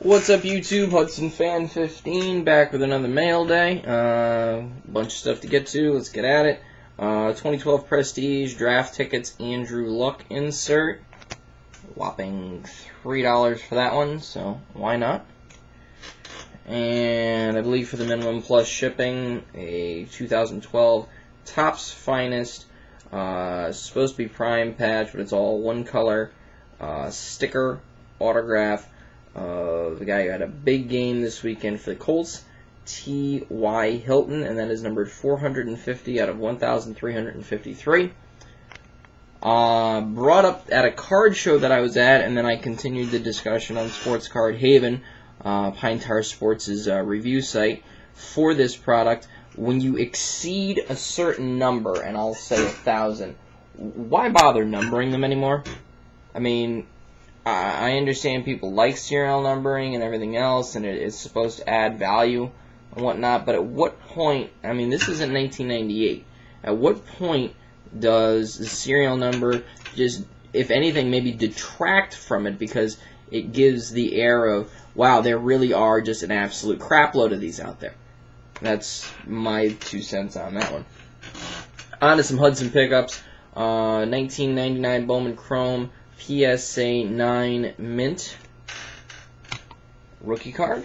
What's up, YouTube? Hudson Fan 15 back with another mail day. Bunch of stuff to get to. Let's get at it. 2012 Prestige draft tickets, Andrew Luck insert. Whopping $3 for that one, so why not? And I believe for the minimum plus shipping, a 2012 Topps Finest. Supposed to be prime patch, but it's all one color. Sticker, autograph. The guy who had a big game this weekend for the Colts, T.Y. Hilton, and that is numbered 450 out of 1,353. Brought up at a card show that I was at, and then I continued the discussion on Sports Card Haven, Pine Tar Sports' review site, for this product. When you exceed a certain number, and I'll say 1,000, why bother numbering them anymore? I mean, I understand people like serial numbering and everything else, and it's supposed to add value and whatnot, but at what point, I mean, this isn't 1998, at what point does the serial number just, if anything, maybe detract from it, because it gives the air of, wow, there really are just an absolute crapload of these out there. That's my 2 cents on that one. On to some Hudson pickups. 1999 Bowman Chrome PSA 9 Mint rookie card,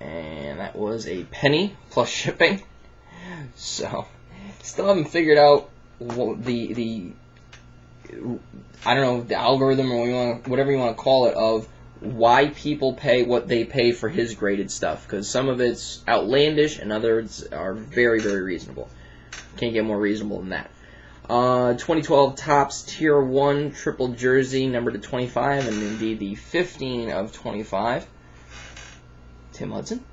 and that was a penny plus shipping. So, still haven't figured out the I don't know, the algorithm or whatever you want to call it of why people pay what they pay for his graded stuff, because some of it's outlandish and others are very, very reasonable. Can't get more reasonable than that. 2012 Topps Tier 1 triple jersey, numbered to 25, and indeed the 15 of 25. Tim Hudson.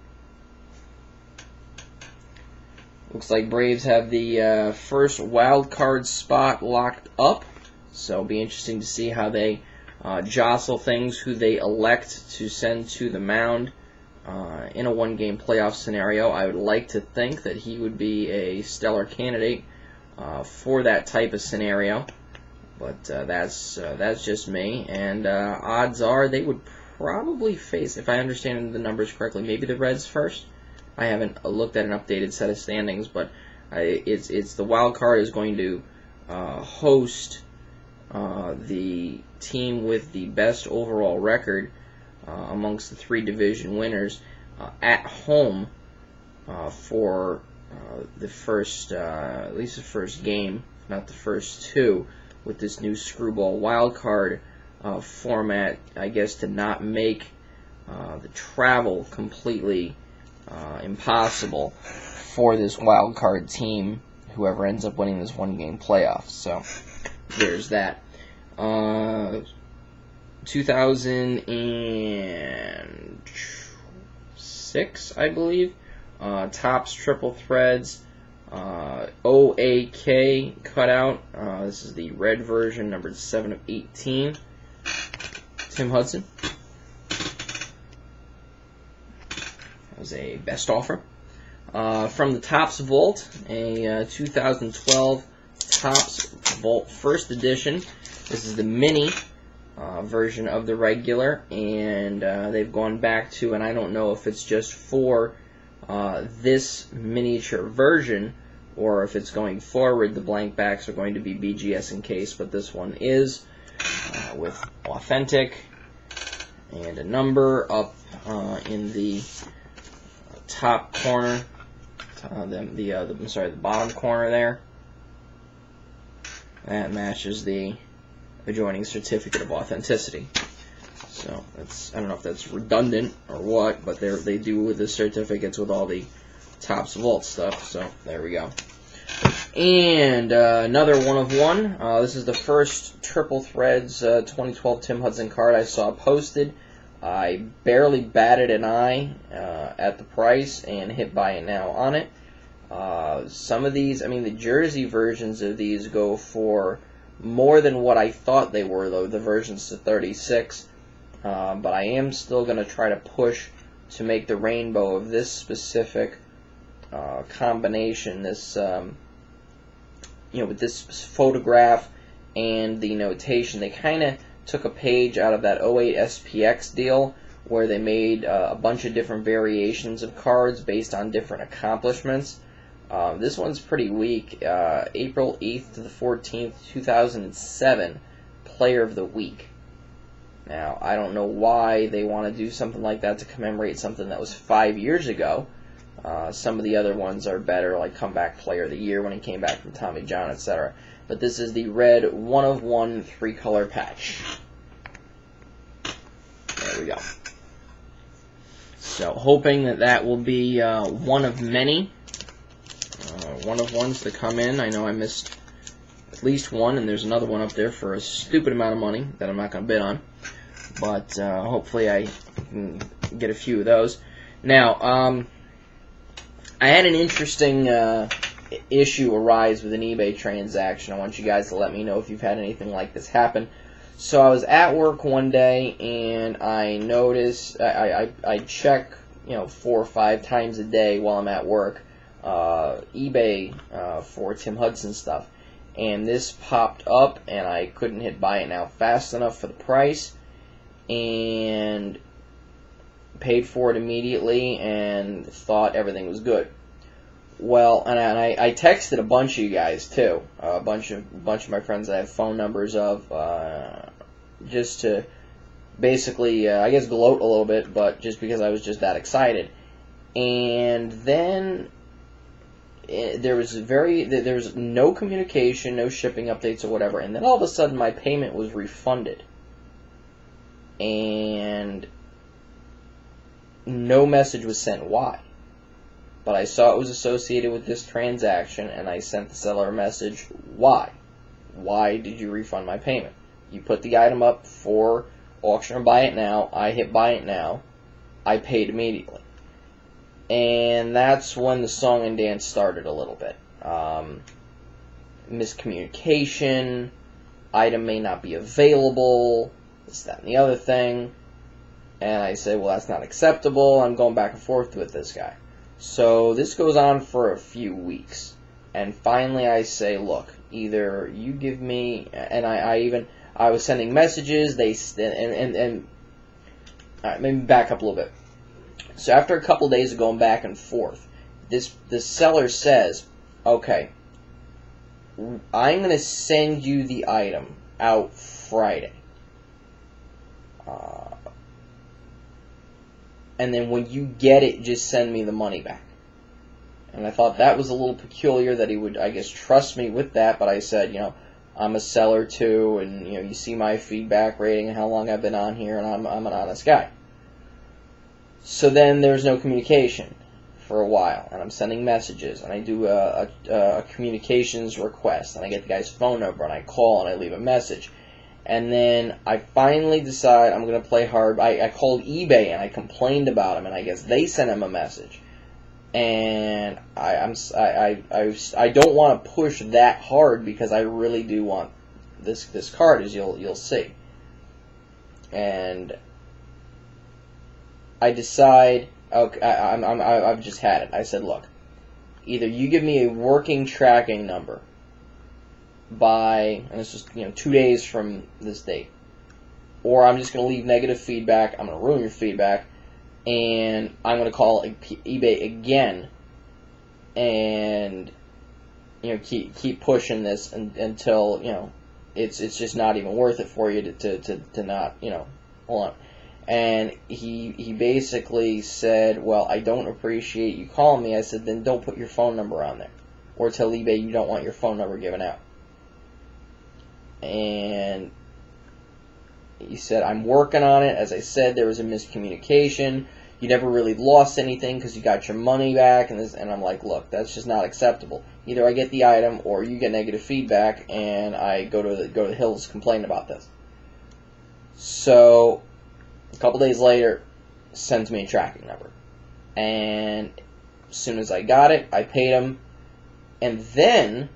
Looks like Braves have the first wild card spot locked up, so it'll be interesting to see how they jostle things, who they elect to send to the mound in a one-game playoff scenario. I would like to think that he would be a stellar candidate for that type of scenario, but that's just me. And odds are they would probably face, if I understand the numbers correctly, maybe the Reds first. I haven't looked at an updated set of standings, but it's the wild card is going to host the team with the best overall record amongst the three division winners at home for the first, at least the first game, if not the first two, with this new screwball wildcard format, I guess, to not make the travel completely impossible for this wildcard team, whoever ends up winning this one-game playoff. So there's that. 2006, I believe. Topps Triple Threads, OAK cutout. This is the red version, numbered 7 of 18. Tim Hudson. That was a best offer. From the Topps Vault, a 2012 Topps Vault First Edition. This is the mini version of the regular, and they've gone back to, and I don't know if it's just for this miniature version, or if it's going forward, the blank backs are going to be BGS in case, but this one is with authentic and a number up in the top corner, the bottom corner there. That matches the adjoining certificate of authenticity. So that's, I don't know if that's redundant or what, but they do with the certificates with all the Topps Vault stuff. So there we go. And another one of one. This is the first Triple Threads 2012 Tim Hudson card I saw posted. I barely batted an eye at the price and hit buy it now on it. Some of these, I mean, the jersey versions of these go for more than what I thought they were, though, the versions to 36. But I am still going to try to push to make the rainbow of this specific combination, this, with this photograph and the notation. They kind of took a page out of that 08 SPX deal where they made a bunch of different variations of cards based on different accomplishments. This one's pretty weak. April 8th to the 14th, 2007, Player of the Week. Now, I don't know why they want to do something like that to commemorate something that was 5 years ago. Some of the other ones are better, like Comeback Player of the Year when he came back from Tommy John, etc. But this is the red 1/1 3-color patch. There we go. So, hoping that will be one of many. One of ones to come in. I know I missed at least one, and there's another one up there for a stupid amount of money that I'm not going to bid on. But hopefully I can get a few of those. Now, I had an interesting issue arise with an eBay transaction. I want you guys to let me know if you've had anything like this happen. So I was at work one day, and I noticed, I check 4 or 5 times a day while I'm at work, eBay for Tim Hudson stuff. And this popped up, and I couldn't hit buy it now fast enough for the price, and paid for it immediately and thought everything was good. Well, and I texted a bunch of you guys too, a bunch of my friends that I have phone numbers of, just to basically, I guess, gloat a little bit, but just because I was just that excited. And then there was no communication, no shipping updates or whatever, and then all of a sudden my payment was refunded. And no message was sent why. But I saw it was associated with this transaction, and I sent the seller a message, why? Why did you refund my payment? You put the item up for auction or buy it now, I hit buy it now, I paid immediately. And that's when the song and dance started a little bit. Miscommunication, item may not be available, this, that, and the other thing. And I say, well, that's not acceptable. I'm going back and forth with this guy. So this goes on for a few weeks. And finally I say, look, either you give me, and I was sending messages, maybe back up a little bit. So after a couple days of going back and forth, this seller says, okay, I'm going to send you the item out Friday. And then when you get it, just send me the money back. And I thought that was a little peculiar that he would, I guess, trust me with that. But I said, I'm a seller too, and you see my feedback rating and how long I've been on here, and I'm an honest guy. So then there's no communication for a while, and I'm sending messages, and I do a communications request, and I get the guy's phone number, and I call, and I leave a message. And then I finally decide I'm going to play hard. I called eBay, and I complained about him, and I guess they sent him a message. And I don't want to push that hard because I really do want this card, as you'll see. And I decide, okay, I've just had it. I said, look, either you give me a working tracking number by, and this is 2 days from this date, or I'm just going to leave negative feedback. I'm going to ruin your feedback, and I'm going to call eBay again, and keep pushing this until it's just not even worth it for you to not hold on. And he basically said, well, I don't appreciate you calling me. I said, then don't put your phone number on there, or tell eBay you don't want your phone number given out. And he said, I'm working on it. As I said, there was a miscommunication. You never really lost anything because you got your money back. And I'm like, look, that's just not acceptable. Either I get the item or you get negative feedback, and I go to the Hills complain about this. So a couple days later, sends me a tracking number. And as soon as I got it, I paid him. And then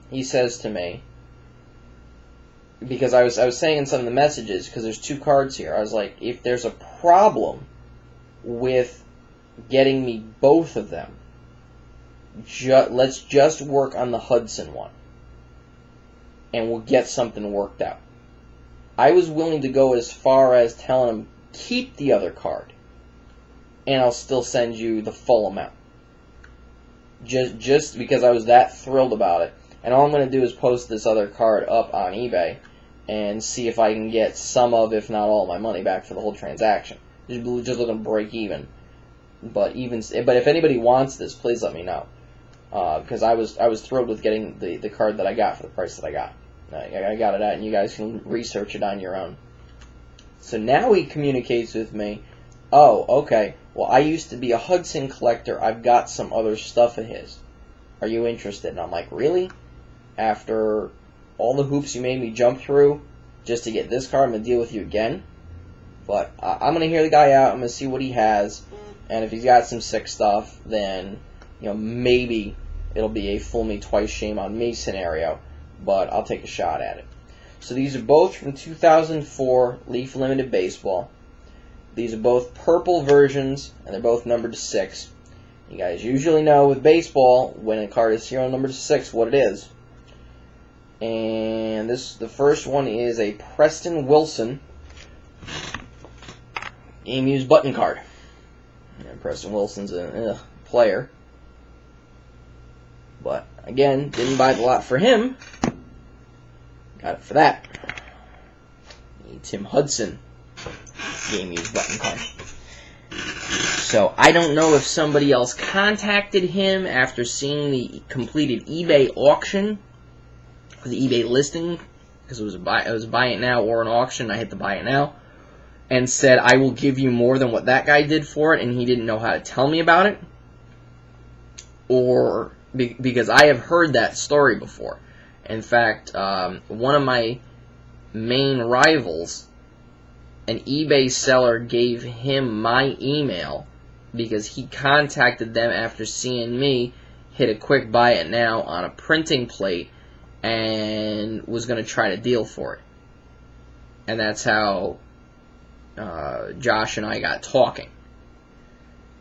he says to me, because I was saying in some of the messages, because there's 2 cards here, I was like, if there's a problem with getting me both of them, let's just work on the Hudson one, and we'll get something worked out. I was willing to go as far as telling him keep the other card, and I'll still send you the full amount. Just because I was that thrilled about it. And all I'm going to do is post this other card up on eBay and see if I can get some of, if not all, my money back for the whole transaction. Just looking to break even. But if anybody wants this, please let me know. Because I was thrilled with getting the card that I got for the price that I got. I got it at, and you guys can research it on your own. So now he communicates with me. Oh, okay. Well, I used to be a Hudson collector. I've got some other stuff of his. Are you interested? And I'm like, really? After all the hoops you made me jump through just to get this card, I'm going to deal with you again? But I'm going to hear the guy out. I'm going to see what he has. And if he's got some sick stuff, then, maybe it'll be a fool me twice, shame on me scenario. But I'll take a shot at it. So these are both from 2004 Leaf Limited Baseball. These are both purple versions, and they're both numbered to 6. You guys usually know with baseball, when a card is serial numbered to 6, what it is. And the first one is a Preston Wilson game-used button card. And Preston Wilson's a player. But, again, didn't buy the lot for him. Got it for that. Tim Hudson game-used button card. So, I don't know if somebody else contacted him after seeing the completed eBay auction, or the eBay listing, because it was a buy it now or an auction. I hit the buy it now, and said, I will give you more than what that guy did for it, and he didn't know how to tell me about it. Or, because I have heard that story before. In fact, one of my main rivals, an eBay seller gave him my email because he contacted them after seeing me hit a quick buy it now on a printing plate and was going to try to deal for it. And that's how Josh and I got talking.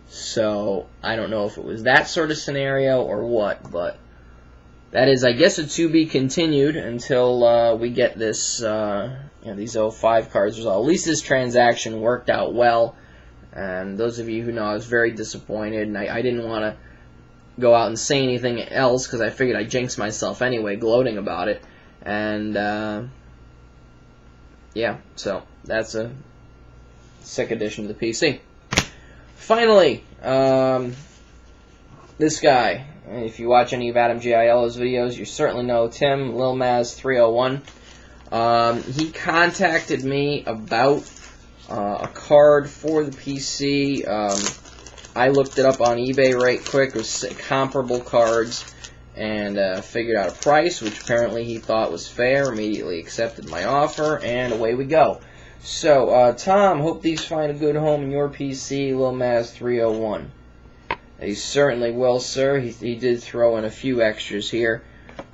So, I don't know if it was that sort of scenario or what, but that is, I guess, a to be continued until we get this, these 05 cards resolved. At least this transaction worked out well, and those of you who know, I was very disappointed, and I didn't want to go out and say anything else, because I figured I'd jinx myself anyway, gloating about it, and, yeah, so that's a sick addition to the PC. Finally, this guy. If you watch any of Adam Giaiello's videos, you certainly know Tim, lilmaz301. He contacted me about a card for the PC. I looked it up on eBay right quick. It was comparable cards, and figured out a price, which apparently he thought was fair. Immediately accepted my offer, and away we go. So, Tom, hope these find a good home in your PC, lilmaz301. He certainly will, sir. He did throw in a few extras here.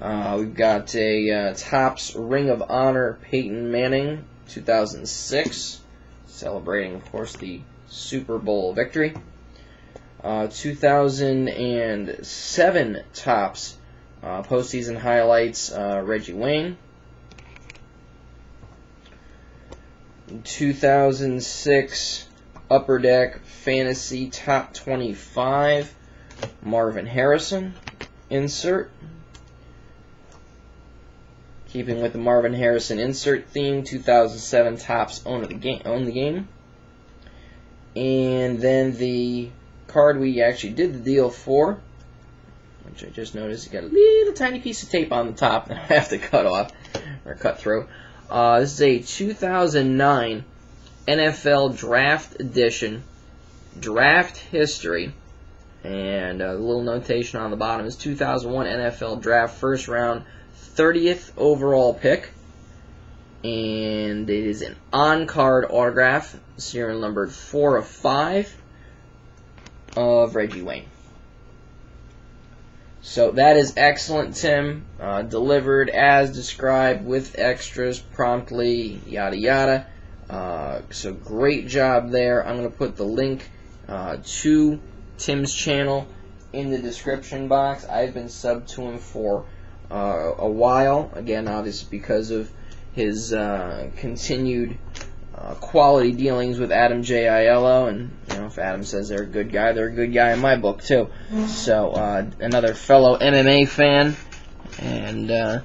We've got a Topps Ring of Honor Peyton Manning, 2006, celebrating, of course, the Super Bowl victory. 2007 Topps postseason highlights, Reggie Wayne. 2006 Upper Deck Fantasy Top 25, Marvin Harrison insert. Keeping with the Marvin Harrison insert theme, 2007 Topps Own the Game. And then the card we actually did the deal for, which I just noticed, you got a little tiny piece of tape on the top that I have to cut off, or cut through. This is a 2009 NFL Draft Edition, Draft History, and a little notation on the bottom is 2001 NFL Draft First Round 30th overall pick, and it is an on-card autograph, serial numbered 4 of 5, of Reggie Wayne. So that is excellent, Tim. Delivered as described with extras promptly, yada yada. So great job there. I'm going to put the link to Tim's channel in the description box. I've been subbed to him for a while. Again, obviously because of his continued quality dealings with Adam J. Aiello, and if Adam says they're a good guy, they're a good guy in my book too. So another fellow MMA fan, and I'm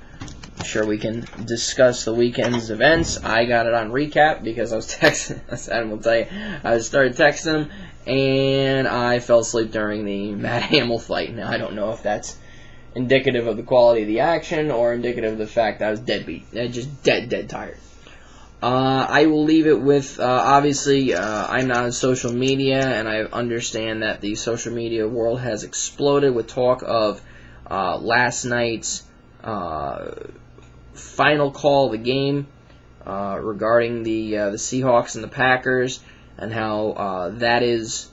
sure we can discuss the weekend's events. I got it on recap because I was texting, as Adam will tell you, I started texting him, and I fell asleep during the Matt Hamill fight. Now, I don't know if that's indicative of the quality of the action or indicative of the fact that I was dead beat. Just dead tired. I will leave it with, obviously, I'm not on social media, and I understand that the social media world has exploded with talk of last night's final call of the game regarding the Seahawks and the Packers, and how that is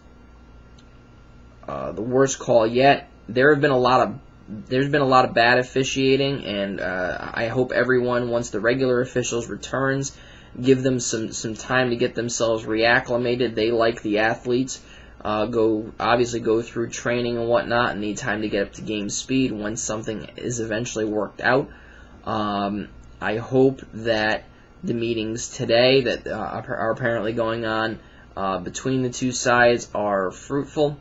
the worst call yet. There's been a lot of bad officiating, and I hope everyone, once the regular officials returns, give them some time to get themselves reacclimated. They, like the athletes, obviously go through training and whatnot and need time to get up to game speed when something is eventually worked out. I hope that the meetings today that are apparently going on between the two sides are fruitful.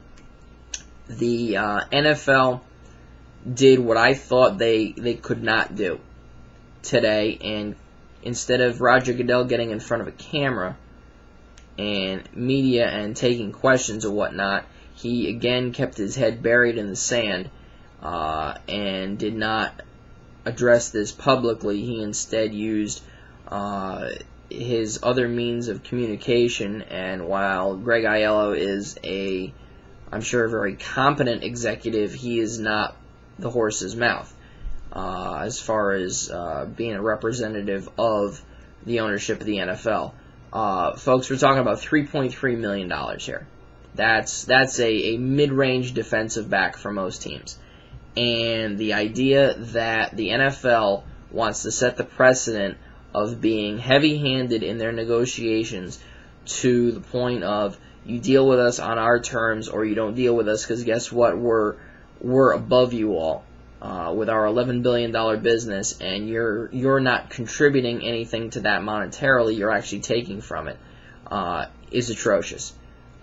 The NFL did what I thought they could not do today, and instead of Roger Goodell getting in front of a camera and media and taking questions or whatnot, he again kept his head buried in the sand and did not address this publicly. He instead used his other means of communication, and while Greg Aiello is I'm sure, a very competent executive, he is not the horse's mouth as far as being a representative of the ownership of the NFL. Folks, we're talking about $3.3 million here. That's a mid-range defensive back for most teams. And the idea that the NFL wants to set the precedent of being heavy-handed in their negotiations to the point of, you deal with us on our terms or you don't deal with us, because guess what, we're above you all with our $11 billion business, and you're not contributing anything to that monetarily, you're actually taking from it, is atrocious.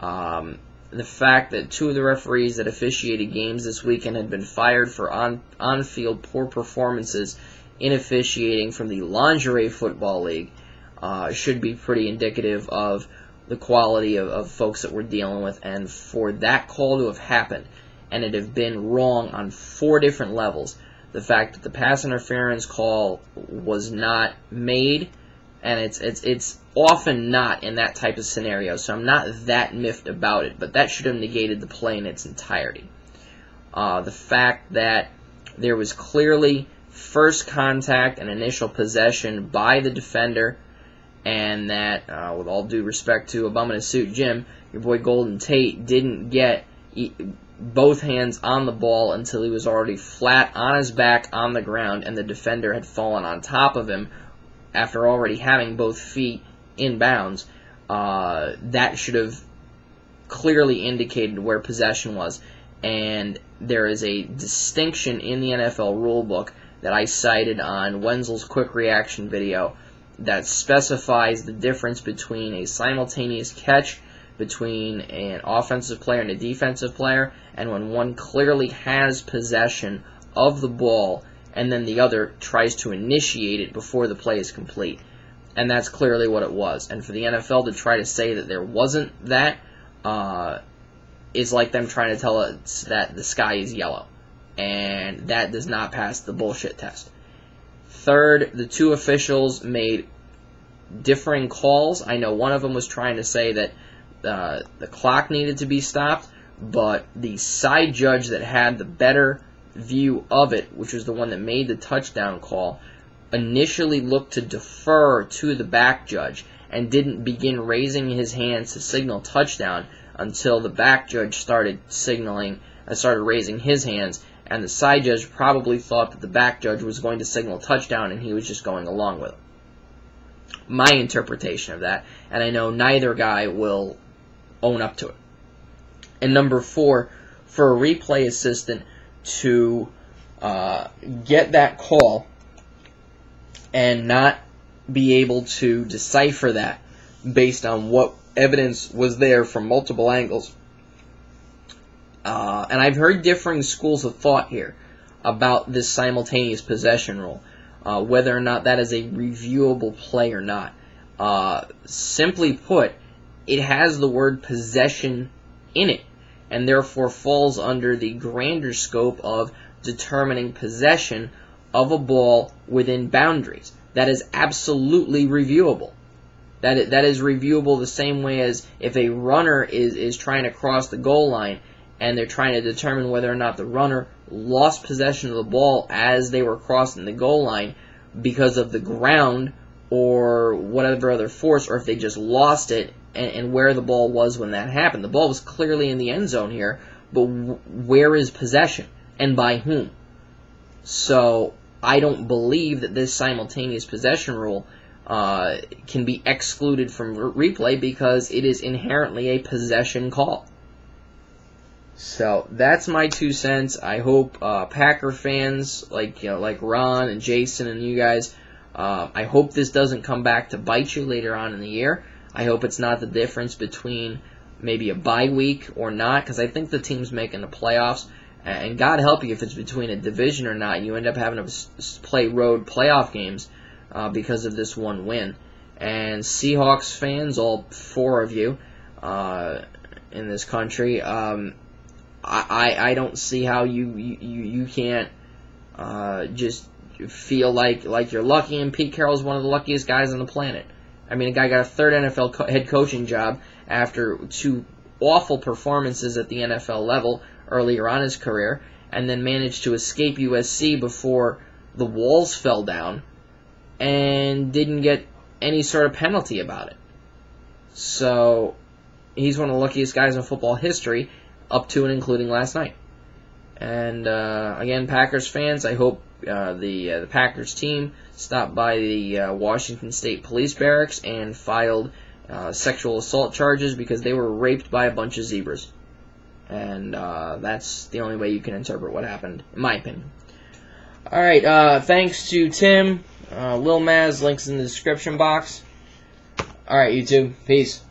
The fact that two of the referees that officiated games this weekend had been fired for on-field poor performances in officiating from the Lingerie Football League should be pretty indicative of the quality of folks that we're dealing with. And for that call to have happened, and it have been wrong on 4 different levels, the fact that the pass interference call was not made, and it's often not in that type of scenario, so I'm not that miffed about it, but that should have negated the play in its entirety. The fact that there was clearly first contact and initial possession by the defender, and that, with all due respect to a bum in a suit Jim, your boy Golden Tate didn't get both hands on the ball until he was already flat on his back on the ground, and the defender had fallen on top of him after already having both feet in bounds. That should have clearly indicated where possession was. And there is a distinction in the NFL rulebook that I cited on Wenzel's quick reaction video that specifies the difference between a simultaneous catch between an offensive player and a defensive player, and when one clearly has possession of the ball and then the other tries to initiate it before the play is complete. And that's clearly what it was. And for the NFL to try to say that there wasn't that is like them trying to tell us that the sky is yellow. And that does not pass the bullshit test. Third, the two officials made differing calls. I know one of them was trying to say that the clock needed to be stopped, but the side judge that had the better view of it, which was the one that made the touchdown call, initially looked to defer to the back judge and didn't begin raising his hands to signal touchdown until the back judge started raising his hands, and the side judge probably thought that the back judge was going to signal touchdown and he was just going along with it. My interpretation of that, and I know neither guy will own up to it. And number 4, for a replay assistant to get that call and not be able to decipher that based on what evidence was there from multiple angles. And I've heard differing schools of thought here about this simultaneous possession rule, whether or not that is a reviewable play or not. Simply put, it has the word possession in it, and therefore falls under the grander scope of determining possession of a ball within boundaries. That is absolutely reviewable. That is reviewable the same way as if a runner is trying to cross the goal line and they're trying to determine whether or not the runner lost possession of the ball as they were crossing the goal line because of the ground or whatever other force, or if they just lost it and where the ball was when that happened. The ball was clearly in the end zone here, but where is possession and by whom? So I don't believe that this simultaneous possession rule can be excluded from replay because it is inherently a possession call. So that's my 2 cents. I hope Packer fans like Ron and Jason and you guys, I hope this doesn't come back to bite you later on in the year. I hope it's not the difference between maybe a bye week or not, because I think the team's making the playoffs. And God help you if it's between a division or not. You end up having to play road playoff games because of this one win. And Seahawks fans, all 4 of you in this country, I don't see how you can't just feel like you're lucky, and Pete Carroll's one of the luckiest guys on the planet. I mean, a guy got a 3rd NFL head coaching job after 2 awful performances at the NFL level earlier on in his career, and then managed to escape USC before the walls fell down, and didn't get any sort of penalty about it. So he's one of the luckiest guys in football history, up to and including last night. And again, Packers fans, I hope the Packers team stopped by the Washington State Police Barracks and filed sexual assault charges because they were raped by a bunch of zebras. And that's the only way you can interpret what happened, in my opinion. Alright, thanks to Tim, Lil Maz, links in the description box. Alright, YouTube, peace.